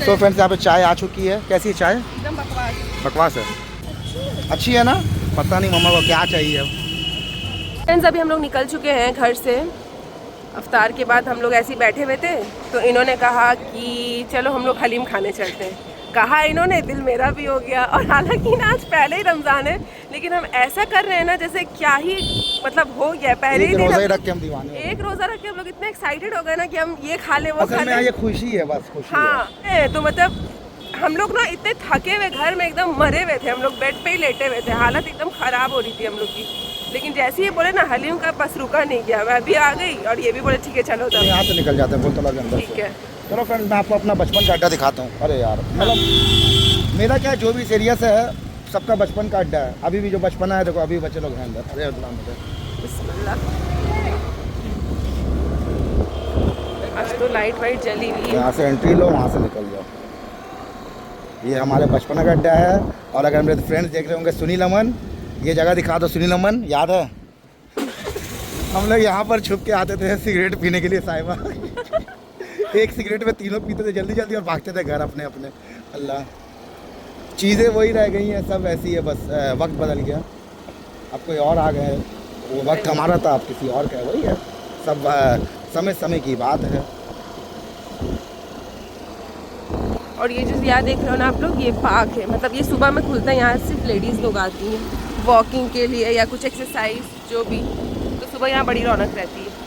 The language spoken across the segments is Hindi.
सो फ्रेंड्स यहाँ पे चाय आ चुकी है। कैसी है चाय? एकदम बकवास। बकवास है? अच्छी है ना? पता नहीं मम्मा को क्या चाहिए अब। फ्रेंड्स अभी हम लोग निकल चुके हैं घर से। अफ्तार के बाद हम लोग ऐसे ही बैठे हुए थे तो इन्होंने कहा कि चलो हम लोग हलीम खाने चलते हैं। कहा इन्होंने, दिल मेरा भी हो गया। और हालांकि ना आज पहले ही रमज़ान है लेकिन हम ऐसा कर रहे हैं ना जैसे क्या ही मतलब हो गया। पहले ही रोज़ा रख के हम दीवाने। एक रोज़ा रख के हम लोग इतने एक्साइटेड हो गए ना कि हम ये खा ले वो खा ले। ये खुशी है, बस खुशी हाँ तो मतलब हम लोग ना इतने थके हुए घर में एकदम मरे हुए थे। हम लोग बेड पे ही लेटे हुए थे, हालत एकदम ख़राब हो रही थी हम लोग की। लेकिन जैसे ही बोले ना हलीम का बस रुका नहीं गया। मैं अभी आ गई और ये भी बोले ठीक है चलो तब यहाँ से निकल जाते हैं बोलतला के अंदर। ठीक है चलो फ्रेंड्स मैं आपको अपना बचपन का अड्डा दिखाता हूँ। अरे यार मतलब मेरा क्या जो भी सीरियस है सबका बचपन का अड्डा है। अभी भी जो बचपन है देखो, अभी बच्चे लोग हैं अंदर। अरे बिस्मिल्लाह। आज तो लाइट वाइट जली हुई है। यहाँ से एंट्री लो, वहाँ से निकल जाओ। ये हमारे बचपन का अड्डा है। और अगर मेरे फ्रेंड्स देख रहे होंगे सुनील अमन, ये जगह दिखा दो। सुनील अमन याद है? हम लोग यहाँ पर छुप के आते थे सिगरेट पीने के लिए साहिबा। एक सिगरेट में तीनों पीते थे जल्दी जल्दी और भागते थे घर अपने अपने। अल्लाह, चीज़ें वही रह गई हैं, सब ऐसी है, बस वक्त बदल गया। अब कोई और आ गए। वो वक्त हमारा था, अब किसी और का है। वही है, सब समय समय की बात है। और ये जो यहाँ देख रहे हो ना आप लोग, ये पार्क है। मतलब ये सुबह में खुलता है, यहाँ सिर्फ लेडीज़ लोग आती हैं वॉकिंग के लिए या कुछ एक्सरसाइज जो भी। तो सुबह यहाँ बड़ी रौनक रहती है।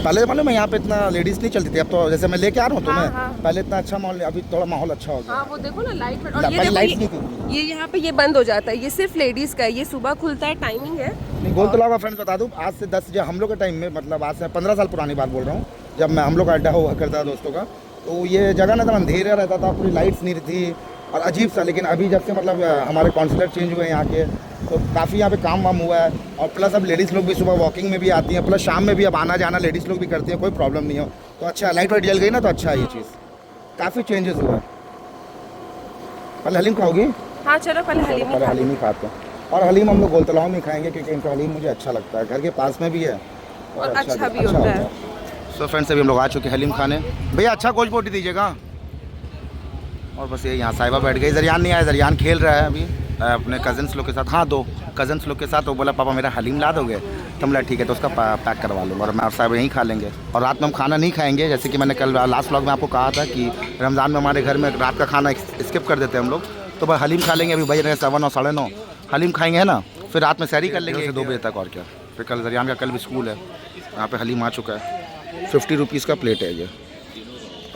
पहले मालूम है यहाँ पे इतना लेडीज़ नहीं चलती थी। अब तो जैसे मैं लेके आ रहा हूँ तुम्हें, हाँ। पहले इतना अच्छा माहौल, अभी थोड़ा माहौल अच्छा हो गया। हाँ वो देखो ना लाइट। और पहले ये लाइट्स नहीं देखो थी। ये यहाँ पे ये बंद हो जाता है। ये सिर्फ लेडीज़ का है। ये सुबह खुलता है, टाइमिंग है। नहीं बोल तो लगा फ्रेंड्स, बता दूँ आज से 10 जब हम लोग के टाइम में, मतलब आज से 15 साल पुरानी बात बोल रहा हूँ, जब मैं हम लोग का अड्डा हुआ करता था दोस्तों का, तो ये जगह ना एकदम अंधेरा रहता था, पूरी लाइट्स नहीं थी और अजीब सा। लेकिन अभी जब से मतलब हमारे काउंसलर चेंज हुए यहाँ के, तो काफ़ी यहाँ पे काम वाम हुआ है। और प्लस अब लेडीज़ लोग भी सुबह वॉकिंग में भी आती हैं, प्लस शाम में भी अब आना जाना लेडीज़ लोग भी करती हैं, कोई प्रॉब्लम नहीं हो। तो अच्छा, लाइट वाइट जल गई ना तो अच्छा है ये चीज़। काफ़ी चेंजेस हुआ है। पहले हलीम खाओगी? हाँ चलो पहले हलीम ही खाते हैं। और हलीम हम लोग गोलतलाव में खाएंगे क्योंकि इनका हलीम मुझे अच्छा लगता है। घर के पास में भी है और अच्छा भी होता है। सो फ्रेंड्स अभी हम लोग आ चुके हैं हलीम खाने। भैया अच्छा गोश्त बोटी दीजिएगा। और बस ये यहाँ साहिबा बैठ गई। जरियान नहीं आया, जरियान खेल रहा है अभी अपने कज़न्स लोग के साथ। हाँ 2 कज़न्स लोग के साथ। वो बोला पापा मेरा हलीम ला दोगे? तो बोला ठीक है, तो उसका पैक करवा लूँगा और मैं और साहिबा यहीं खा लेंगे। और रात में हम खाना नहीं खाएंगे, जैसे कि मैंने कल लास्ट व्लॉग में आपको कहा था कि रमज़ान में हमारे घर में रात का खाना स्किप कर देते हैं हम लोग। तो बस हलीम खा लेंगे। अभी बज रहे हैं 7 और 9:30। हलीम खाएंगे है ना, फिर रात में सैरी कर लेंगे 2 बजे तक। और क्या, फिर कल जरियान का कल भी स्कूल है। यहाँ पे हलीम आ चुका है, 50 रुपीज़ का प्लेट है ये।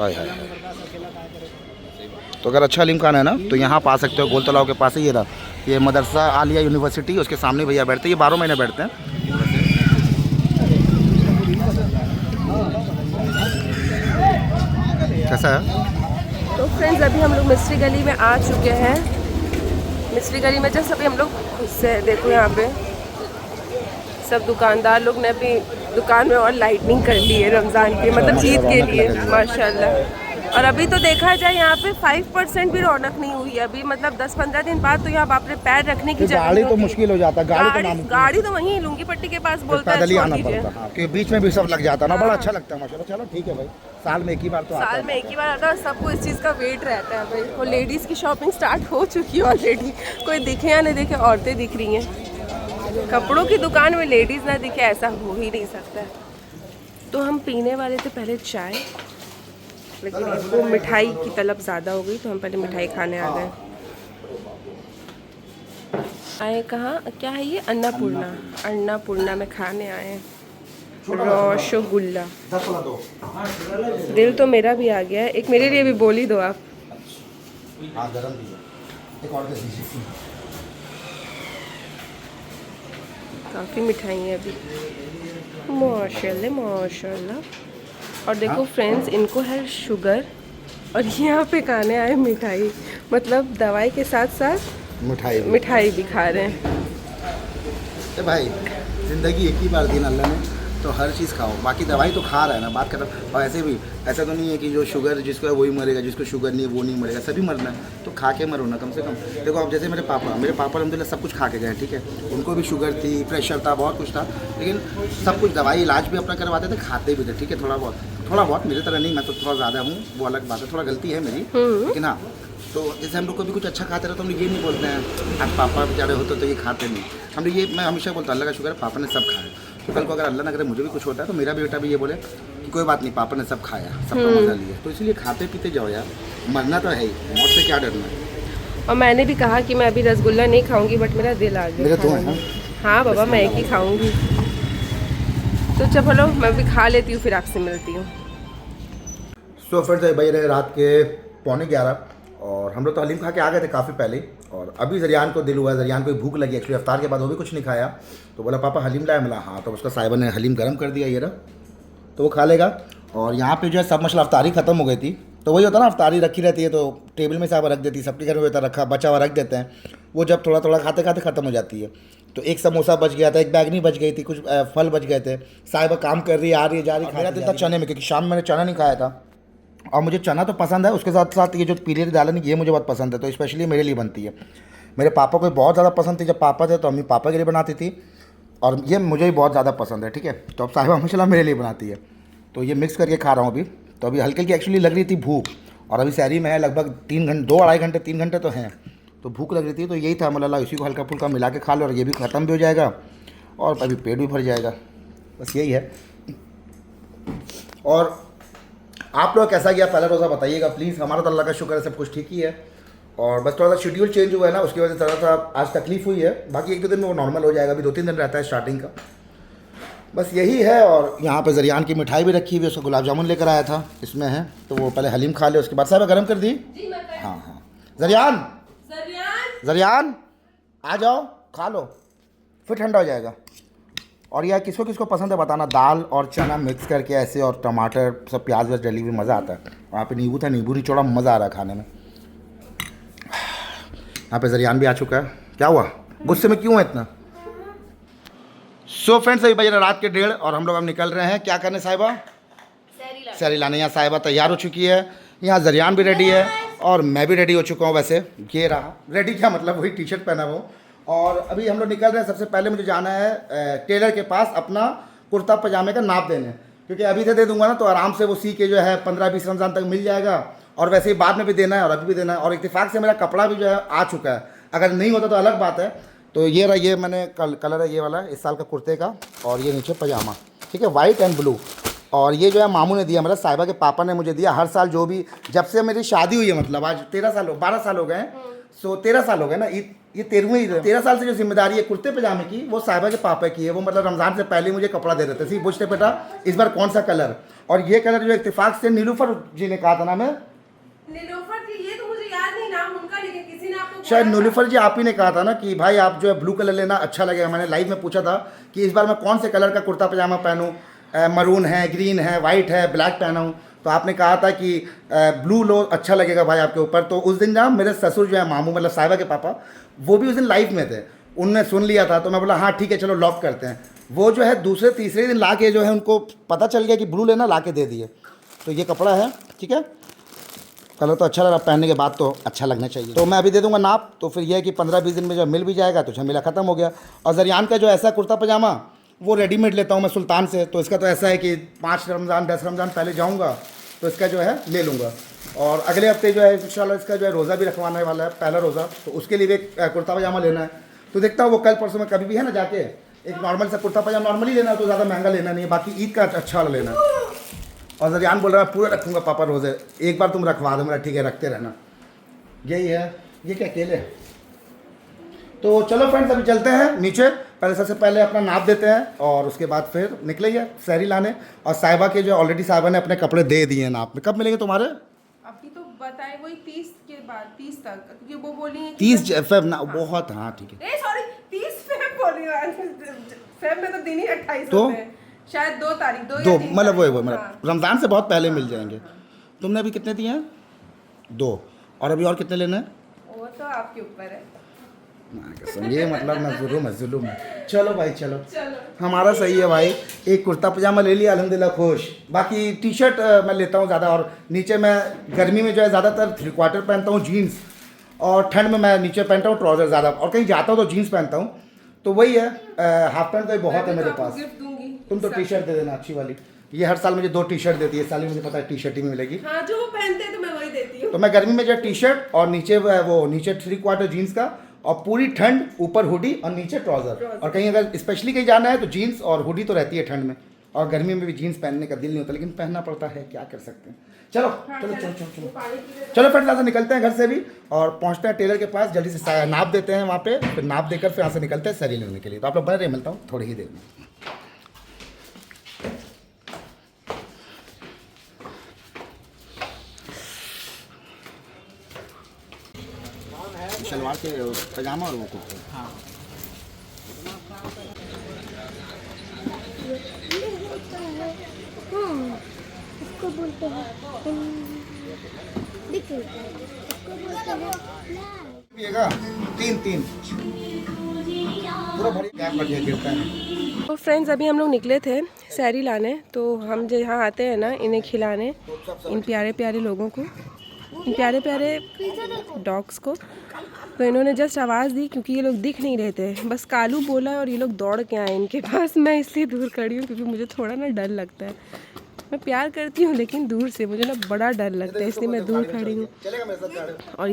हाय हाय। तो अगर अच्छा हलीम खाना है ना तो यहाँ पा सकते हो। गोल तालाब के पास ही ये रहा, ये मदरसा आलिया यूनिवर्सिटी, उसके सामने भैया बैठते हैं। ये 12 महीने बैठते हैं। कैसा है? तो फ्रेंड्स अभी हम लोग मिस्ट्री गली में आ चुके हैं। मिस्ट्री गली में जस्ट अभी हम लोग घुसे हैं। देखो यहाँ पे सब दुकानदार लोग ने अपनी दुकान में और लाइटनिंग कर ली है रमज़ान के, मतलब ईद के लिए माशाल्लाह। और अभी तो देखा जाए यहाँ पे 5% भी रौनक नहीं हुई है अभी। मतलब 10-15 दिन बाद तो यहाँ बाप रे पैर रखने की जगह। गाड़ी तो मुश्किल हो जाता है। गाड़ी तो वहीं लुंगी पट्टी के पास बोलता है, पैदल ही आना पड़ता है क्योंकि बीच में भी सब लग जाता है ना। बड़ा अच्छा लगता है माशाल्लाह। चलो ठीक है भाई, साल में एक ही बार तो आता है। साल में एक ही बार आता है। सबको इस चीज़ का वेट रहता है भाई। वो लेडीज़ की शॉपिंग स्टार्ट हो चुकी है ऑलरेडी। कोई दिखे या नहीं दिखे, औरतें दिख रही हैं। कपड़ों की दुकान में लेडीज़ ना दिखे ऐसा हो ही नहीं सकता है। तो हम पीने वाले थे पहले चाय, लेकिन इनको मिठाई की तलब ज़्यादा हो गई तो हम पहले मिठाई खाने आ गए। आए कहाँ, क्या है ये? अन्नपूर्णा। अन्नपूर्णा में खाने आए हैं रसगुल्ला। दिल तो मेरा भी आ गया है। एक मेरे लिए भी बोल ही दो आप। हाँ गरम भी है, एक और दे दीजिए। काफ़ी मिठाई है अभी माशाल्लाह माशाल्लाह। और देखो फ्रेंड्स, इनको है शुगर और यहाँ पे खाने आए मिठाई। मतलब दवाई के साथ साथ मिठाई भी खा रहे हैं। भाई ज़िंदगी एक ही बार दी अल्लाह ने, तो हर चीज़ खाओ। बाकी दवाई तो खा रहा है ना, बात कर रहा। और ऐसे भी ऐसा तो नहीं है कि जो शुगर जिसको है वही मरेगा, जिसको शुगर नहीं है वो नहीं मरेगा। सभी मरना है तो खा के मरो ना कम से कम। देखो अब जैसे मेरे पापा अल्हम्दुलिल्लाह सब कुछ खा के गए, ठीक है। उनको भी शुगर थी, प्रेशर था, बहुत कुछ था, लेकिन सब कुछ दवाई इलाज भी अपना करवाते थे, खाते भी थे, ठीक है, थोड़ा बहुत। थोड़ा बहुत, मेरी तरह नहीं, मैं तो थोड़ा ज़्यादा हूँ, वो अलग बात है, थोड़ा गलती है मेरी, लेकिन हाँ। तो जैसे हम लोग कभी कुछ अच्छा खाते रहे तो हम लोग ये नहीं बोलते हैं आज पापा बेचारे होते तो ये खाते नहीं। हम लोग ये, मैं हमेशा बोलता हूँ अल्लाह का शुक्र है पापा ने सब खाया। तो कल को अगर अल्लाह ना करे मुझे भी कुछ होता है तो मेरा बेटा भी ये बोले कि कोई बात नहीं, पापा ने सब खाया, सबका मजा लिया। तो इसलिए खाते पीते जाओ यार, मरना तो है ही, मौत से क्या डरना है। और मैंने भी कहा कि मैं अभी रसगुल्ला नहीं खाऊंगी, बट मेरा दिल आ गया। मेरे तो है। हाँ बाबा, मैं एक ही खाऊंगी। तो चलो मैं भी खा लेती हूँ, फिर आपसे मिलती हूँ। सो फिर से भाई रहे रात के 11:15 और हम लोग तो हलीम खा के आ गए थे काफ़ी पहले। और अभी जरियान को दिल हुआ, जरियान को भूख लगी एक्चुअली, अफ्तार के बाद वो भी कुछ नहीं खाया। तो बोला पापा हलीम लाया, मिला हाँ। तो उसका साहिबा ने हलीम गर्म कर दिया, ये रहा, तो वो खा लेगा। और यहाँ पे जो है सब मसला अफ्तारी ख़त्म हो गई थी। तो वही होता ना, अफ्तारी रखी रहती है तो टेबल में साहिबा रख देती है, सबके घर में होता रखा, बचा हुआ रख देते हैं, वो जब थोड़ा थोड़ा खाते खाते ख़त्म हो जाती है। तो एक समोसा बच गया था, एक बैगनी बच गई थी, कुछ फल बच गए थे। साहिबा काम कर रही है, आ रही है, जा रही है। मेरा दिल था चने में, क्योंकि शाम में मैंने चना नहीं खाया था और मुझे चना तो पसंद है, उसके साथ साथ ये जो पीली दाल है ये मुझे बहुत पसंद है, तो स्पेशली मेरे लिए बनती है। मेरे पापा को बहुत ज़्यादा पसंद थी, जब पापा थे तो अम्मी पापा के लिए बनाती थी, और ये मुझे भी बहुत ज़्यादा पसंद है। ठीक है, तो अब साहिबा माशाल्लाह मेरे लिए बनाती है, तो ये मिक्स करके खा रहा हूँ अभी। तो अभी हल्की हल्की एक्चुअली लग रही थी भूख, और अभी सहरी में है लगभग 3 घंटे, 2-2.5 घंटे 3 घंटे तो हैं, तो भूख लग रही थी। तो यही था मतलब इसी को हल्का फुल्का मिला के खा लो, और ये भी ख़त्म भी हो जाएगा और अभी पेट भी भर जाएगा, बस यही है। और आप लोग कैसा गया पहला रोज़ा बताइएगा प्लीज़। हमारा तो अल्लाह का शुक्र है सब कुछ ठीक ही है, और बस थोड़ा सा शेड्यूल चेंज हुआ है ना, उसकी वजह से थोड़ा सा आज तकलीफ़ हुई है। बाकी 1-2 दिन में वो नॉर्मल हो जाएगा, अभी 2-3 दिन रहता है स्टार्टिंग का, बस यही है। और यहाँ पे जरियान की मिठाई भी रखी हुई है, उसको गुलाब जामुन लेकर आया था, इसमें है, तो वो पहले हलीम खा ले, उसके बाद साहब गर्म कर दी। हाँ हाँ, जरियान आ जाओ, खा लो, फिर ठंडा हो जाएगा। और यह किसको किसको पसंद है बताना, दाल और चना मिक्स करके ऐसे, और टमाटर सब प्याज व्याज डली हुई, मज़ा आता है। वहाँ पे नींबू था, नींबू निचोड़ा, मज़ा आ रहा है खाने में। यहाँ पे जरियान भी आ चुका है। क्या हुआ, गुस्से में क्यों है इतना? सो फ्रेंड्स, अभी बज रहा रात के 1:30 और हम लोग अब निकल रहे हैं क्या करने साहिबा, सहरी लाने। यहाँ साहिबा तैयार हो चुकी है, यहाँ जरियान भी रेडी है और मैं भी रेडी हो चुका हूँ। वैसे ये रहा रेडी, क्या मतलब वही टी-शर्ट पहना वो। और अभी हम लोग निकल रहे हैं। सबसे पहले मुझे जाना है टेलर के पास अपना कुर्ता पजामे का नाप देने, क्योंकि अभी से दे दूंगा ना तो आराम से वो सी के जो है 15-20 रमज़ान तक मिल जाएगा, और वैसे ही बाद में भी देना है और अभी भी देना है। और इत्तेफाक से मेरा कपड़ा भी जो है आ चुका है, अगर नहीं होता तो अलग बात है। तो ये रहा, ये मैंने कलर है ये वाला इस साल का कुर्ते का, और ये नीचे पजामा, ठीक है, वाइट एंड ब्लू। और ये जो है मामू ने दिया, मतलब साहिबा के पापा ने मुझे दिया। हर साल जो भी, जब से मेरी शादी हुई है, मतलब आज 12 साल हो गए हैं, सो 13 साल हो गए ना, ये 13वीं ईद है। 13 साल से जो जिम्मेदारी है कुर्ते पजामे की, वो साहिबा के पापा की है। वो मतलब रमज़ान से पहले मुझे कपड़ा दे देते थे, पूछते बेटा इस बार कौन सा कलर। और ये कलर जो इत्तेफाक से नीलूफर जी ने कहा था ना, मैं नीलूफर जी, ये तो मुझे याद नहीं नाम उनका, लेकिन किसी ने आपको शायद नीलूफर जी आप ही ने कहा था ना कि भाई आप जो है ब्लू कलर लेना अच्छा लगेगा। मैंने लाइव में पूछा था कि इस बार मैं कौन से कलर का कुर्ता पजामा पहनूं, मरून है, ग्रीन है, वाइट है, ब्लैक पहना हूँ। तो आपने कहा था कि ब्लू लो, अच्छा लगेगा भाई आपके ऊपर। तो उस दिन ना मेरे ससुर जो है मामू, मतलब साहिबा के पापा, वो भी उस दिन लाइव में थे, उनने सुन लिया था। तो मैं बोला हाँ ठीक है चलो लॉक करते हैं। वो जो है दूसरे तीसरे दिन ला के जो है उनको पता चल गया कि ब्लू लेना, ला के दे दिए। तो ये कपड़ा है, ठीक है, कलर तो अच्छा लग रहा, पहनने के बाद तो अच्छा लगना चाहिए। तो मैं अभी दे दूंगा नाप, तो फिर यह है कि 15-20 दिन में जब मिल भी जाएगा तो झमेला ख़त्म हो गया। और जरियान का जो ऐसा कुर्ता पजामा वो रेडीमेड लेता हूँ मैं सुल्तान से। तो इसका तो ऐसा है कि 5 रमज़ान 10 रमज़ान पहले जाऊँगा तो इसका जो है ले लूँगा। और अगले हफ्ते जो है इंशाल्लाह इसका जो है रोज़ा भी रखवाने वाला है, पहला रोज़ा, तो उसके लिए भी एक कुर्ता पजामा लेना है। तो देखता हूँ वो कल परसों में कभी भी है ना, जाके एक नॉर्मल सा कुर्ता पजामा नॉर्मली लेना है, तो ज़्यादा महंगा लेना नहीं है, बाकी ईद का अच्छा वाला लेना है। और जरियान बोल रहा है पूरा रखूँगा पापा रोज़े, एक बार तुम रखवा दो मेरा, ठीक है रखते रहना। यही है, ये क्या अकेले। तो चलो फ्रेंड्स अभी चलते हैं नीचे, पहले सबसे पहले अपना नाप देते हैं और उसके बाद फिर निकलेंगे सहरी लाने। और साहिबा के जो ऑलरेडी साहिबा ने अपने कपड़े दे दिए हैं नाप में। कब मिलेंगे तुम्हारे? अभी तो बताए वही 30 के बाद, 30 तक, क्योंकि वो बोली 30 फ़ेब ना, बहुत, हाँ ठीक है। सॉरी 30 फेब बोली, फेब में तो दिन ही 28 तो होते हैं, शायद 2 तारीख, 2 दो या 3 मतलब वही तारीख। मतलब हाँ। रमज़ान से बहुत पहले मिल जाएंगे। तुमने अभी कितने दिए हैं? 2। और अभी और कितने लेने हैं? वो तो आपके ऊपर है। ये मतलब मैं जुलूम है। चलो भाई चलो, हमारा सही है भाई। एक कुर्ता पजामा ले लिया अल्हम्दुलिल्लाह, खुश। बाकी टी शर्ट मैं लेता हूँ ज़्यादा, और नीचे मैं गर्मी में जो है ज़्यादातर 3/4 पहनता हूँ जीन्स, और ठंड में मैं नीचे पहनता हूँ ट्राउज़र ज़्यादा, और कहीं जाता हूँ तो जीन्स पहनता हूँ। तो वही है, हाफ पैंट तो बहुत है मेरे पास। तुम तो टी शर्ट दे देना अच्छी वाली। ये हर साल मुझे 2 टी शर्ट देती है, इस साल भी मुझे पता है टी शर्ट ही मिलेगी। हाँ, जो वो पहनते हैं तो मैं वही देती हूँ। तो मैं गर्मी में जो टी शर्ट और नीचे वो नीचे 3/4 जीन्स का, और पूरी ठंड ऊपर हुडी और नीचे ट्राउजर। और कहीं अगर स्पेशली कहीं जाना है तो जीन्स और हुडी तो रहती है ठंड में, और गर्मी में भी जीन्स पहनने का दिल नहीं होता, लेकिन पहनना पड़ता है, क्या कर सकते हैं। चलो चलो चलो चलो चलो चलो फ्रेंड्स, यहाँ से निकलते हैं घर से भी और पहुँचते हैं टेलर के पास, जल्दी से नाप देते हैं वहाँ पे, फिर नाप देकर फिर यहाँ से निकलते हैं सैरी लेने के लिए। तो आप लोग बने रहे, मिलता हूँ थोड़ी ही देर में। शलवार के पजामा और वो कुर्ता। हाँ इसको बोलते हैं देखिए, इसको बोलते हैं पिएगा 3 पूरा भरी गैप बढ़िया गिरता है। तो फ्रेंड्स, अभी हम लोग निकले थे सैरी लाने, तो हम जो यहाँ आते हैं ना इन्हें खिलाने, इन प्यारे प्यारे लोगों को, इन प्यारे प्यारे डॉग्स को। तो इन्होंने जस्ट आवाज़ दी क्योंकि ये लोग दिख नहीं रहे थे, बस कालू बोला और ये लोग दौड़ के आए इनके पास। मैं इसलिए दूर खड़ी हूँ क्योंकि मुझे थोड़ा ना डर लगता है। मैं प्यार करती हूँ लेकिन दूर से मुझे ना बड़ा डर लगता है, इसलिए मैं दूर खड़ी हूँ। और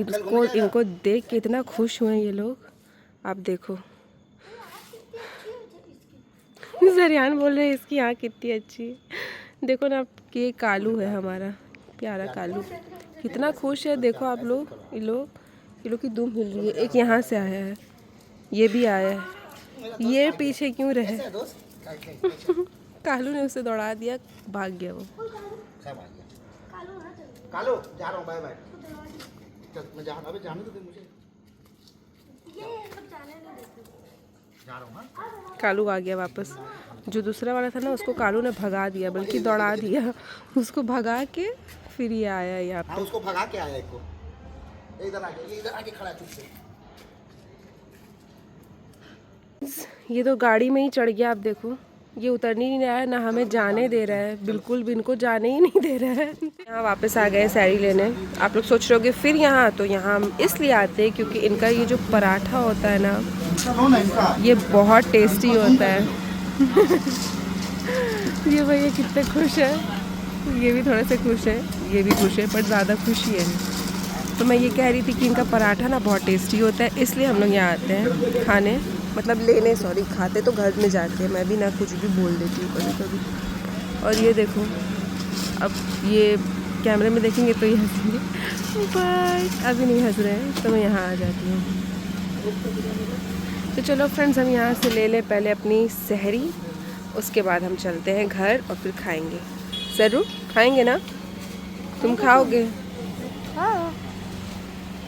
इनको देख के इतना खुश हुए ये लोग, आप देखो। जरियान बोल रहे हैं इसकी आँख कितनी अच्छी है, देखो ना कि ये कालू है हमारा प्यारा कालू, कितना खुश है। देखो आप लोग, ये लोग की दुम हिल रही है। एक यहाँ से आया है, ये भी आया है, ये पीछे क्यों रहे? कालू ने उसे दौड़ा दिया, भाग गया वो। कालू जा रहा हूँ, बाय बाय। मैं जा रहा हूँ, अबे जाने तो दे मुझे। जा रहा हूँ। हाँ कालू आ गया वापस। जो दूसरा वाला था ना उसको कालू ने भगा दिया, बल्कि दौड़ा दिया, उसको भगा के फिर ये आया यहाँ पे। उसको भगा के आया, एक को इधर आके खड़ा है चुप से। ये तो गाड़ी में ही चढ़ गया, आप देखो, ये उतरने ही नहीं रहा है, ना हमें जाने दे रहा है, बिल्कुल भी इनको जाने ही नहीं दे रहा है। यहाँ वापस आ गए सैरी लेने। आप लोग सोच रहे होगे फिर यहाँ, तो यहाँ हम इसलिए आते हैं क्योंकि इनका ये जो पराठा होता है ना, ये बहुत टेस्टी होता है। ये भैया कितने खुश है, ये भी थोड़े से खुश है, ये भी खुश है, पर ज़्यादा खुशी है। तो मैं ये कह रही थी कि इनका पराठा ना बहुत टेस्टी होता है, इसलिए हम लोग यहाँ आते हैं खाने, मतलब लेने, सॉरी, खाते तो घर में जाके। मैं भी ना कुछ भी बोल देती हूँ कभी कभी। और ये देखो, अब ये कैमरे में देखेंगे तो ये हंसेंगे, बट अभी नहीं हंस रहे हैं, तो मैं यहाँ आ जाती हूँ। तो चलो फ्रेंड्स, हम यहाँ से ले लें पहले अपनी सहरी, उसके बाद हम चलते हैं घर और फिर खाएंगे। ज़रूर खाएंगे ना? तुम खाओगे?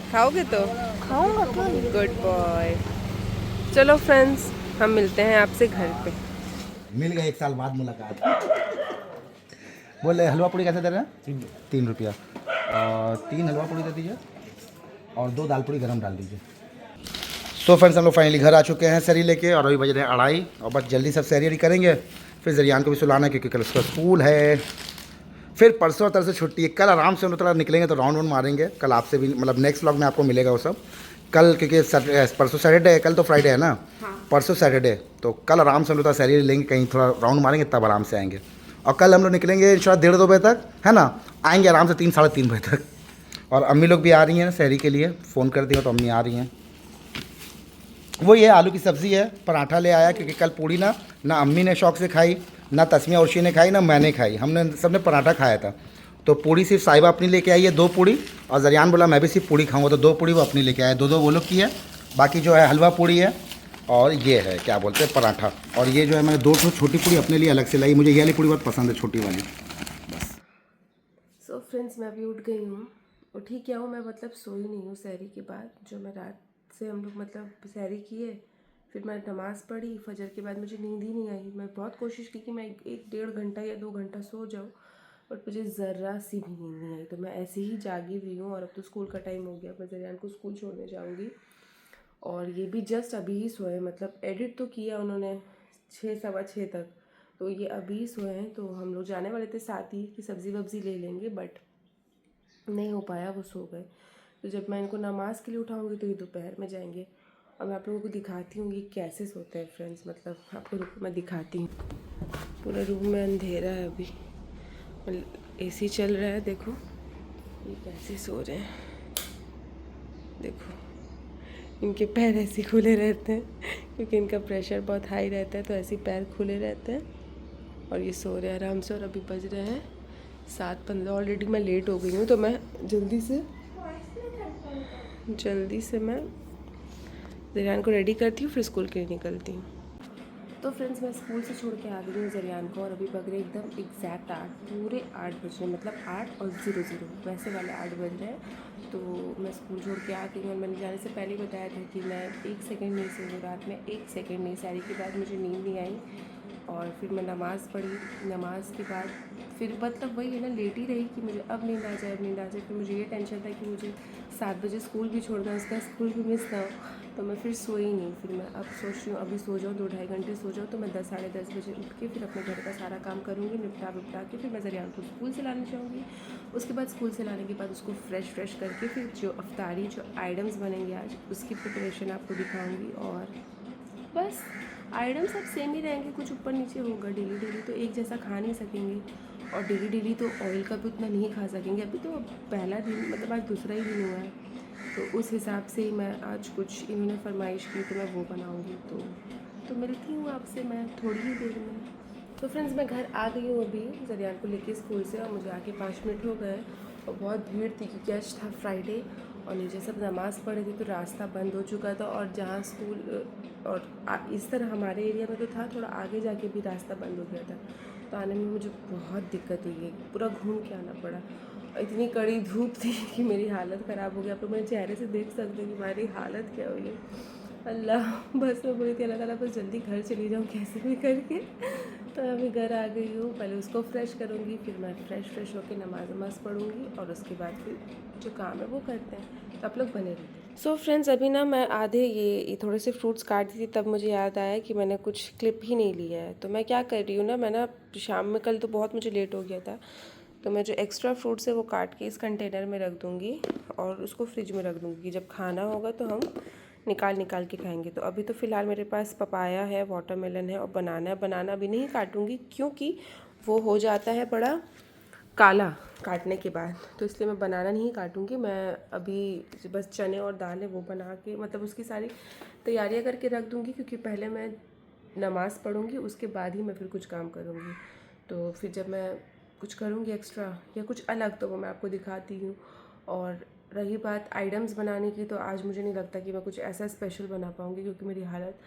खाओगे तो? खाऊंगा क्यों नहीं? Good boy. चलो फ्रेंड्स, हम मिलते हैं आपसे घर पे। मिल गए, 1 साल बाद मुलाकात। बोले हलवा पूड़ी कैसे दे रहे हैं? 3 रुपया। और 3 हलवा पूड़ी दे दीजिए और 2 दाल पूड़ी गरम डाल दीजिए। सो फ्रेंड्स, हम लोग फाइनली घर आ चुके हैं सैरी लेके, और अभी बज रहे हैं 2:30, और बस जल्दी सब सैरी करेंगे, फिर जरियान को भी सुलाना है क्योंकि कल उसका स्कूल है। फिर परसों तरह से छुट्टी है, कल आराम से हम लोग थोड़ा निकलेंगे तो राउंड मारेंगे। कल आपसे भी, मतलब नेक्स्ट व्लॉग में आपको मिलेगा वो सब। कल क्योंकि परसों सैटरडे है, कल तो फ्राइडे है ना। हाँ। परसों सैटरडे, तो कल आराम से हम लोग सैरी लेंगे, कहीं थोड़ा राउंड मारेंगे, तब आराम से आएंगे। और कल हम लोग निकलेंगे इंशाल्लाह 1:30-2 बजे तक, है ना। आएंगे आराम से 3-3:30 बजे तक। और अम्मी लोग भी आ रही हैं सैरी के लिए, फ़ोन कर दिया तो अम्मी आ रही हैं। वो ये आलू की सब्ज़ी है, पराठा ले आया क्योंकि कल पूड़ी ना अम्मी ने शौक से खाई, ना तस्मिया उर्शी ने खाई, ना मैंने खाई, हमने सबने पराठा खाया था। तो पूड़ी सिर्फ साहिबा अपनी लेके आई है 2 पूड़ी, और जरियान बोला मैं भी सिर्फ पूड़ी खाऊंगा, तो 2 पूड़ी वो अपनी लेके आया, 2 वो लोग की है। बाकी जो है हलवा पूड़ी है, और ये है क्या बोलते हैं पराठा। और ये जो है मैंने 2 छोटी पूड़ी अपने लिए अलग से लाई, मुझे ये वाली पूड़ी बहुत पसंद है, छोटी वाली। सो फ्रेंड्स, मैं अभी उठ गई हूँ। उठी क्या हूँ मैं, मतलब सोई नहीं हूँ सैरी के बाद। जो मैं रात से हम लोग मतलब सैरी किए, फिर मैं नमाज़ पढ़ी, फजर के बाद मुझे नींद ही नहीं आई। मैं बहुत कोशिश की कि मैं 1-1.5 घंटा या 2 घंटा सो जाऊँ, बट मुझे ज़रा सी भी नींद नहीं आई। तो मैं ऐसे ही जागी हुई हूँ, और अब तो स्कूल का टाइम हो गया, मैं जरियान को स्कूल छोड़ने जाऊँगी। और ये भी जस्ट अभी ही सोए, मतलब एडिट तो किया उन्होंने 6-6:15 तक, तो ये अभी सोए हैं। तो हम लोग जाने वाले थे साथ ही कि सब्ज़ी वब्ज़ी ले लेंगे, बट नहीं हो पाया, वो सो गए। तो जब मैं इनको नमाज़ के लिए उठाऊँगी तो ये दोपहर में जाएंगे। और मैं आप लोगों को दिखाती हूँ ये कैसे सोते हैं फ्रेंड्स, मतलब आपको रुको मैं दिखाती हूँ। पूरा रूम में अंधेरा है अभी, एसी चल रहा है। देखो ये कैसे सो रहे हैं, देखो इनके पैर ऐसे खुले रहते हैं क्योंकि इनका प्रेशर बहुत हाई रहता है, तो ऐसे पैर खुले रहते हैं और ये सो रहे हैं आराम से। और अभी बज रहे हैं 7:15। ऑलरेडी मैं लेट हो गई हूँ, तो मैं जल्दी से मैं ज़रियान को रेडी करती हूँ, फिर स्कूल के लिए निकलती हूँ। तो फ्रेंड्स मैं स्कूल से छोड़ के आ गई हूँ ज़रियान को, और अभी बज रहे एकदम एग्जैक्ट 8, पूरे 8 बज रहे, मतलब 8 और 00 वैसे वाले 8 बज रहे हैं। तो मैं स्कूल छोड़ के आ गई हूँ, और मैंने जाने से पहले बताया था कि मैं 1 सेकंड नहीं सोई, रात में 1 सेकंड नहीं। सारी के बाद मुझे नींद नहीं आई, और फिर मैं नमाज़ पढ़ी। नमाज के बाद फिर मतलब वही है ना, लेट ही रही कि मुझे अब नींद आ जाए, अब नींद आ जाए। फिर मुझे ये टेंशन था कि मुझे 7 बजे स्कूल भी छोड़ना है, उसका स्कूल भी मिस ना हो, तो मैं फिर सोई नहीं। फिर मैं अब सोच रही हूँ अभी सो जाऊँ, 2-2.5 घंटे सो जाऊँ, तो मैं 10 साढ़े 10 बजे उठ के फिर अपने घर का सारा काम करूँगी, निपटा के फिर मैं ज़रियान को स्कूल से लाने जाऊँगी। उसके बाद स्कूल से लाने के बाद उसको फ्रेश करके फिर जो अफ्तारी जो आइटम्स बनेंगे आज, उसकी प्रिपरेशन आपको दिखाऊँगी। और बस आइटम सब सेम ही रहेंगे, कुछ ऊपर नीचे होगा। डेली तो एक जैसा खा नहीं सकेंगे, और डेली तो ऑयल का भी उतना नहीं खा सकेंगे। अभी तो पहला दिन, मतलब आज दूसरा ही दिन हुआ है, तो उस हिसाब से ही मैं आज कुछ इन्होंने फरमाइश की तो मैं वो बनाऊँगी। तो मिलती हूँ आपसे मैं थोड़ी ही देर में। तो फ्रेंड्स मैं घर आ गई हूँ अभी ज़रियान को लेके स्कूल से, और मुझे आके 5 मिनट हो गए, और बहुत भीड़ थी क्योंकि आज था फ्राइडे, और नीचे सब नमाज़ पढ़े थे, तो रास्ता बंद हो चुका था। और जहाँ स्कूल और इस तरह हमारे एरिया में तो था, थोड़ा आगे जाके भी रास्ता बंद हो गया था, तो आने में मुझे बहुत दिक्कत हुई है, पूरा घूम के आना पड़ा। इतनी कड़ी धूप थी कि मेरी हालत ख़राब हो गई। आप लोग मेरे चेहरे से देख सकते हैं कि हमारी हालत क्या हुई है। अल्लाह, बस मैं बोली थी अल्लाह ताला बस जल्दी घर चली जाऊँ कैसे भी करके। तो अभी घर आ गई हूँ, पहले उसको फ्रेश करूँगी, फिर मैं फ्रेश होकर नमाज़ पढ़ूँगी, और उसके बाद फिर जो काम है वो करते हैं। तो आप लोग बने रहिए। सो फ्रेंड्स अभी ना मैं आधे ये थोड़े से फ्रूट्स काट दी थी, तब मुझे याद आया कि मैंने कुछ क्लिप ही नहीं लिया है। तो मैं क्या कर रही हूँ ना, मैं ना शाम में, कल तो बहुत मुझे लेट हो गया था, तो मैं जो एक्स्ट्रा फ्रूट्स है वो काट के इस कंटेनर में रख दूँगी, और उसको फ्रिज में रख दूँगी। जब खाना होगा तो हम निकाल के खाएंगे। तो अभी तो फ़िलहाल मेरे पास पपाया है, वाटरमेलन है, और बनाना अभी नहीं काटूँगी क्योंकि वो हो जाता है बड़ा काला काटने के बाद, तो इसलिए मैं बनाना नहीं काटूँगी। मैं अभी बस चने और दाल है वो बना के, मतलब उसकी सारी तैयारियां करके रख दूँगी, क्योंकि पहले मैं नमाज़ पढ़ूँगी, उसके बाद ही मैं फिर कुछ काम करूँगी। तो फिर जब मैं कुछ करूँगी एक्स्ट्रा या कुछ अलग, तो वो मैं आपको दिखाती हूँ। और रही बात आइटम्स बनाने की, तो आज मुझे नहीं लगता कि मैं कुछ ऐसा स्पेशल बना पाऊँगी, क्योंकि मेरी हालत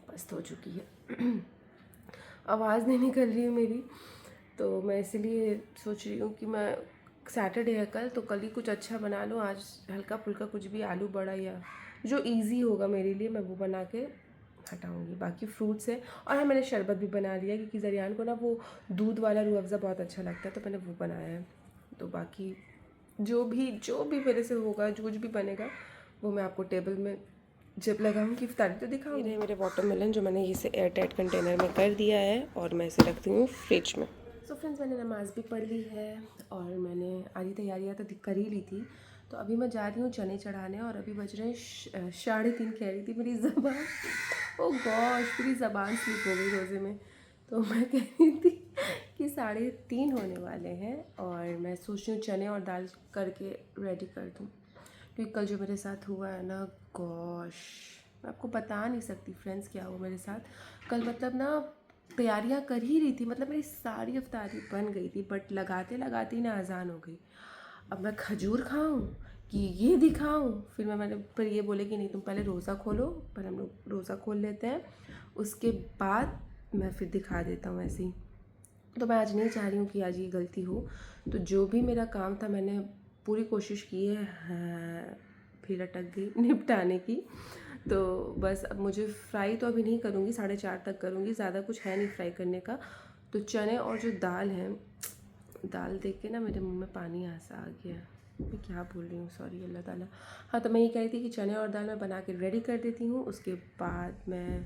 पस्त हो चुकी है, आवाज़ नहीं निकल रही है मेरी। तो मैं इसीलिए सोच रही हूँ कि मैं सैटरडे है कल, तो कल ही कुछ अच्छा बना लूँ। आज हल्का फुल्का कुछ भी, आलू बड़ा या जो इजी होगा मेरे लिए, मैं वो बना के हटाऊँगी। बाकी फ्रूट्स है, और हाँ मैंने शरबत भी बना लिया, क्योंकि ज़रियान को ना वो दूध वाला रूह अफ़ज़ा बहुत अच्छा लगता है, तो मैंने वो बनाया है। तो बाकी जो भी मेरे से होगा, जो कुछ भी बनेगा, वो मैं आपको टेबल में जब लगाऊंगी इफ्तारी तो दिखाऊंगी। ये मेरे वाटरमेलन जो मैंने इसे एयर टाइट कंटेनर में कर दिया है, और मैं इसे रखती हूँ फ्रिज में। सो फ्रेंड्स मैंने नमाज़ भी पढ़ ली है, और मैंने आधी तैयारियाँ तो कर ही ली थी। तो अभी मैं जा रही हूँ चने चढ़ाने, और अभी बज रहे हैं 3:30। कह रही थी मेरी ज़बान, ओ गॉश, मेरी ज़बान स्लिप हो गई रोज़े में। तो मैं कह रही थी कि 3:30 होने वाले हैं, और मैं सोच रही हूँ चने और दाल करके रेडी कर दूँ, क्योंकि कल जो मेरे साथ हुआ है ना, गॉश, मैं आपको बता नहीं सकती फ्रेंड्स क्या हुआ मेरे साथ कल। मतलब ना तैयारियां कर ही रही थी, मतलब मेरी सारी अफ्तारी बन गई थी, बट लगाते ना अजान हो गई। अब मैं खजूर खाऊं कि ये दिखाऊं, फिर मैंने फिर ये बोले कि नहीं तुम पहले रोज़ा खोलो, पहले हम लोग रोज़ा खोल लेते हैं, उसके बाद मैं फिर दिखा देता हूँ ऐसे ही। तो मैं आज नहीं चाह रही हूँ कि आज ये गलती हो। तो जो भी मेरा काम था मैंने पूरी कोशिश की है, फिर अटक गई निपटाने की। तो बस अब मुझे फ्राई तो अभी नहीं करूँगी, 4:30 तक करूँगी, ज़्यादा कुछ है नहीं फ्राई करने का। तो चने और जो दाल है, दाल देख के ना मेरे मुंह में पानी ऐसा आ गया, मैं क्या बोल रही हूँ, सॉरी अल्लाह ताला। हाँ तो मैं ये कह रही थी कि चने और दाल मैं बना के रेडी कर देती हूँ, उसके बाद मैं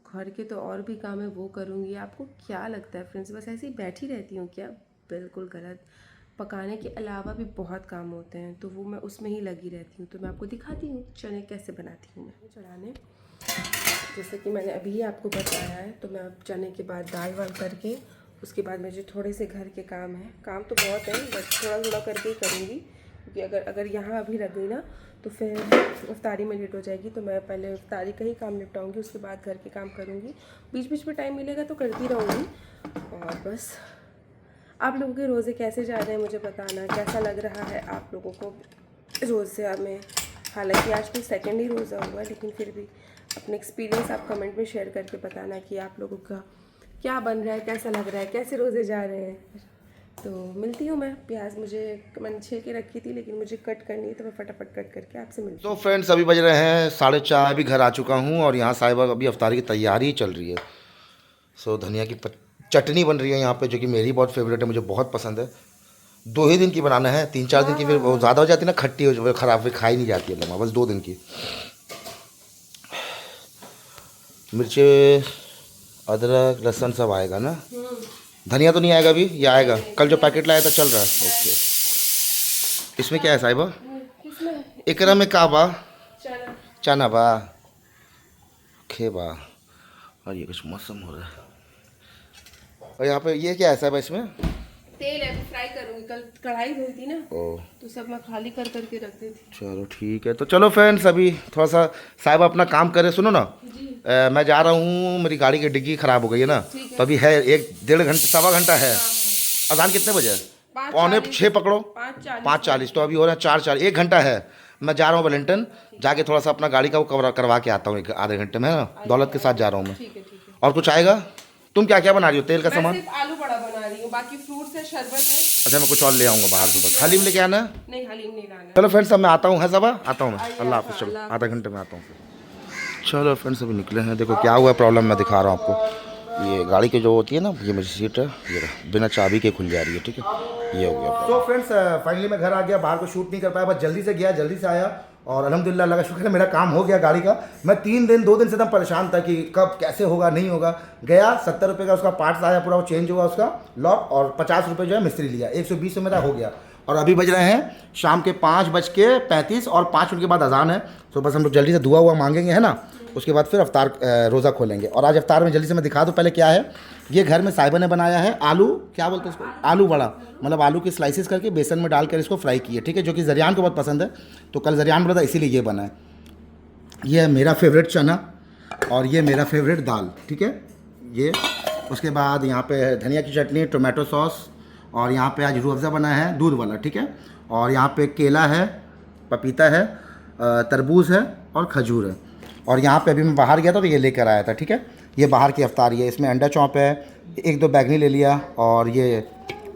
घर के तो और भी काम है वो करूँगी। आपको क्या लगता है फ्रेंड्स, बस ऐसे ही बैठी रहती हूँ क्या? बिल्कुल गलत। पकाने के अलावा भी बहुत काम होते हैं, तो वो मैं उसमें ही लगी रहती हूँ। तो मैं आपको दिखाती हूँ चने कैसे बनाती हूँ मैं। चढ़ाने जैसे कि मैंने अभी आपको बताया है, तो मैं अब चने के बाद दाल वाल करके उसके बाद मुझे थोड़े से घर के काम है, काम तो बहुत है बट थोड़ा थोड़ा करके ही करूँगी, क्योंकि अगर यहाँ अभी रख गई ना तो फिर इफ्तारी में लेट हो जाएगी। तो मैं पहले इफ्तारी का ही काम निपटाऊँगी, उसके बाद घर के काम करूँगी। बीच बीच में टाइम मिलेगा तो करती रहूँगी। और बस आप लोगों के रोज़े कैसे जा रहे हैं मुझे बताना, कैसा लग रहा है आप लोगों को रोज़े में। हालांकि आज तो सेकंड ही रोज़ा हुआ है, लेकिन फिर भी अपने एक्सपीरियंस आप कमेंट में शेयर करके बताना कि आप लोगों का क्या बन रहा है, कैसा लग रहा है, कैसे रोज़े जा रहे हैं। तो मिलती हूँ मैं। प्याज मैंने छील के रखी थी, लेकिन मुझे कट करनी है, तो मैं फटाफट कट करके आपसे मिलती तो फ्रेंड्स अभी बज रहे हैं 4:30, अभी घर आ चुका हूँ और यहाँ साहिबा अभी अफ्तारी की तैयारी चल रही है। सो धनिया की चटनी बन रही है यहाँ पे, जो कि मेरी बहुत फेवरेट है, मुझे बहुत पसंद है। 2 ही दिन की बनाना है, 3-4 दिन की फिर वो ज़्यादा हो जाती है ना, खट्टी हो ख़राब, फिर खाई नहीं जाती है लम्बा, बस 2 दिन की। मिर्चे, अदरक, लहसुन सब आएगा ना, धनिया तो नहीं आएगा अभी, ये आएगा। कल जो पैकेट लाया था चल रहा है। ओके, इसमें क्या है साहिबा? एकरा में का बा? चना बा, खे बा, और ये कुछ मौसम हो रहा है। और यहाँ पे ये क्या है साहिबा? इसमें तेल है, फ्राई करूँगी। कल कढ़ाई धोई थी ना, ओ तो सब मैं खाली कर करके रख दी थी। चलो ठीक है। तो चलो फ्रेंड्स अभी थोड़ा सा साहिबा अपना काम करे। सुनो ना, मैं जा रहा हूँ, मेरी गाड़ी की डिग्गी ख़राब हो गई है ना, तो अभी है 1-1.5 घंटा, सवा घंटा है। अजान कितने बजे है? 5:45 पकड़ो, 5:40, तो अभी हो रहा है 4:40, 1 घंटा है। मैं जा रहा हूँ वेलिंगटन, जाके थोड़ा सा अपना गाड़ी का वो करवा के आता हूँ 1-आधे घंटे में, है ना। दौलत के साथ जा रहा हूँ मैं। ठीक है, ठीक है। और कुछ आएगा? तुम क्या क्या बना रही हो? तेल का मैं सामान? सिर्फ आलू बड़ा बना रही हूँ, बाकी फ्रूट्स है, शरबत है। अच्छा, मैं कुछ और ले आऊँगा बाहर से, बस हलीम लेके आना है? नहीं, हलीम नहीं लाना। चलो फ्रेंड्स अब मैं आता हूँ, है सबा, आता हूँ मैं। अल्लाह हाफिज़। चलो आधा घंटे में आता हूँ। चलो फ्रेंड्स अभी निकले हैं। देखो क्या हुआ प्रॉब्लम, मैं दिखा रहा हूँ आपको। ये गाड़ी की जो होती है ना, ये मेरी सीट है, ये बिना चाबी के खुल जा रही है, ठीक है। ये हो गया। तो फ्रेंड्स फाइनली मैं घर आ गया, बाहर को शूट नहीं कर पाया, बस जल्दी से गया, जल्दी से आया, और अल्हम्दुलिल्लाह अल्लाह का शुक्र है मेरा काम हो गया गाड़ी का। मैं 2 दिन से एकदम परेशान था कि कब कैसे होगा, नहीं होगा। गया, 70 रुपये का उसका पार्ट्स आया, पूरा वो चेंज हुआ उसका लॉक, और 50 रुपये जो है मिस्त्री लिया, 120 में मेरा हो गया। और अभी बज रहे हैं शाम के 5:35 और 5 मिनट के बाद अजान है। तो बस हम लोग जल्दी से दुआ हुआ मांगेंगे, है ना, उसके बाद फिर अफ्तार रोज़ा खोलेंगे। और आज अफ्तार में जल्दी से मैं दिखा दूँ पहले क्या है। ये घर में साहिबा ने बनाया है आलू, क्या बोलते हैं इसको, आलू बड़ा, मतलब आलू की स्लाइसेस करके बेसन में डालकर इसको फ्राई किए, ठीक है, जो कि जरियान को बहुत पसंद है। तो कल जरियान बना था, इसीलिए ये बना है। ये है मेरा फेवरेट चना, और ये मेरा फेवरेट दाल, ठीक है। ये उसके बाद यहाँ पे धनिया की चटनी, टोमेटो सॉस, और यहाँ पे आज रूह अफ़ज़ा बना है दूध वाला, ठीक है। और यहाँ पे केला है, पपीता है, तरबूज है और खजूर है। और यहाँ पे अभी मैं बाहर गया था तो ये लेकर आया था, ठीक है। ये बाहर की अफ्तारी है, इसमें अंडा चॉप है, 1-2 बैगनी ले लिया, और ये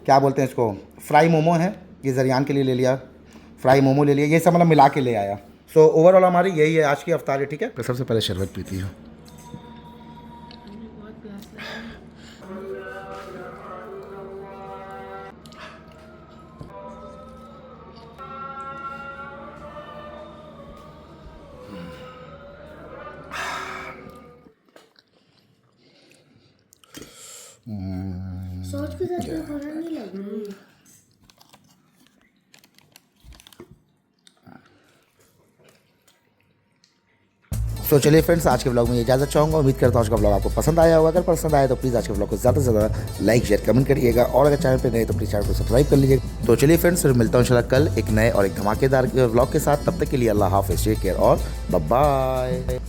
क्या बोलते हैं इसको, फ्राई मोमो है, ये जरियान के लिए ले लिया, फ्राई मोमो ले लिया, ये सब मतलब मिला के ले आया। सो ओवरऑल हमारी यही है आज की अफ्तारी, ठीक है। सबसे पहले शरबत पीती हूँ। सॉस के साथ तो खाना नहीं लग रही है। तो चलिए फ्रेंड्स आज के ब्लॉग में इजाज़त चाहूँगा। उम्मीद करता हूँ आज का ब्लॉग आपको पसंद आया होगा। अगर पसंद आया तो प्लीज़ आज के ब्लॉग को ज़्यादा से ज़्यादा लाइक शेयर कमेंट करिएगा, और अगर चैनल पे नए तो प्लीज़ चैनल को सब्सक्राइब कर लीजिएगा। तो चलिए फ्रेंड्स फिर मिलता हूँ इंशाल्लाह कल एक नए और एक धमाकेदार ब्लॉग के साथ। तब तक के लिए अल्लाह हाफ़िज़, टेक केयर और बाय बाय।